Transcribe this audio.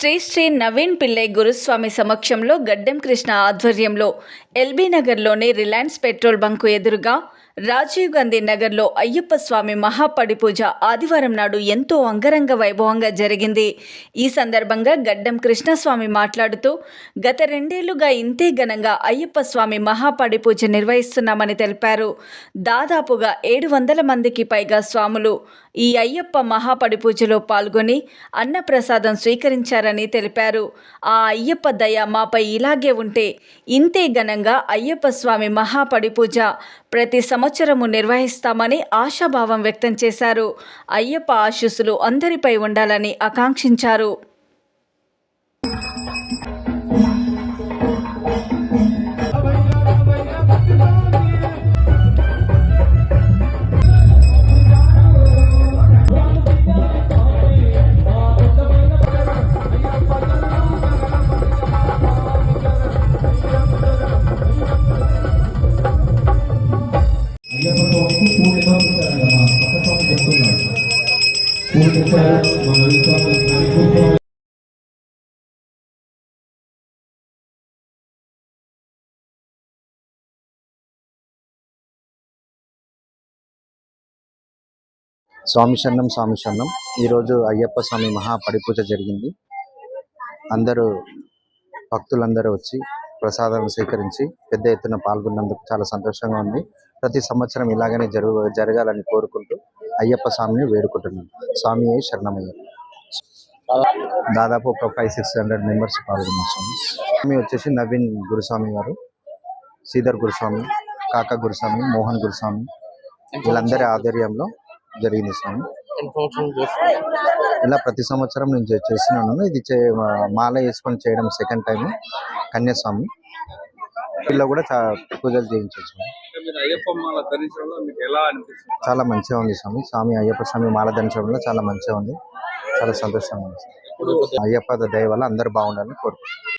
శ్రీ శ్రీ నవీన్ పిల్లై గురుస్వామి సమక్షంలో గడ్డెం కృష్ణ ఆధ్వర్యంలో ఎల్బీ నగర్లోని రిలయన్స్ పెట్రోల్ బంకు ఎదురుగా రాజీవ్ గాంధీ నగర్లో అయ్యప్ప స్వామి మహాపడిపూజ ఆదివారం నాడు ఎంతో అంగరంగ వైభవంగా జరిగింది. ఈ సందర్భంగా గడ్డెం కృష్ణస్వామి మాట్లాడుతూ గత 2 ఏళ్లుగా ఇంతే ఘనంగా అయ్యప్ప స్వామి మహాపడిపూజ నిర్వహిస్తున్నామని తెలిపారు. దాదాపుగా 700 మందికి పైగా స్వాములు ఈ అయ్యప్ప మహాపడిపూజలో పాల్గొని అన్నప్రసాదం స్వీకరించారని తెలిపారు. ఆ అయ్యప్ప దయ మాపై ఇలాగే ఉంటే ఇంతే ఘనంగా అయ్యప్ప స్వామి మహాపడిపూజ ప్రతి సంవత్సరము నిర్వహిస్తామని ఆశాభావం వ్యక్తం చేశారు. అయ్యప్ప ఆశీస్సులు అందరిపై ఉండాలని ఆకాంక్షించారు. స్వామి శరణం స్వామి శరణం. ఈరోజు అయ్యప్ప స్వామి మహాపడిపూజ జరిగింది. అందరూ భక్తులందరూ వచ్చి ప్రసాదాలను స్వీకరించి పెద్ద ఎత్తున పాల్గొన్నందుకు చాలా సంతోషంగా ఉంది. ప్రతి సంవత్సరం ఇలాగనే జరగాలని కోరుకుంటూ అయ్యప్ప స్వామిని వేడుకుంటున్నాం. స్వామి శరణమయ్య. దాదాపు ఒక 500-600 మెంబర్స్ పాల్గొన్నారు. స్వామి వచ్చేసి నవీన్ గురుస్వామి గారు, శ్రీధర్ గురుస్వామి, కాకా గురుస్వామి, మోహన్ గురుస్వామి, వీళ్ళందరి ఆధ్వర్యంలో జరిగింది. స్వామి ఇలా ప్రతి సంవత్సరం నేను చేస్తున్నాను. ఇది మాల వేసుకొని చేయడం సెకండ్ టైం. కన్యాస్వామి వీళ్ళు కూడా పూజలు చేయించవచ్చు. చాలా మంచిగా ఉంది స్వామి. స్వామి అయ్యప్ప స్వామి మాల ధరించడంలో చాలా మంచిగా ఉంది. చాలా సంతోషంగా ఉంది. అయ్యప్ప దయ వల్ల అందరూ బాగుండాలని కోరుకుంటున్నాను.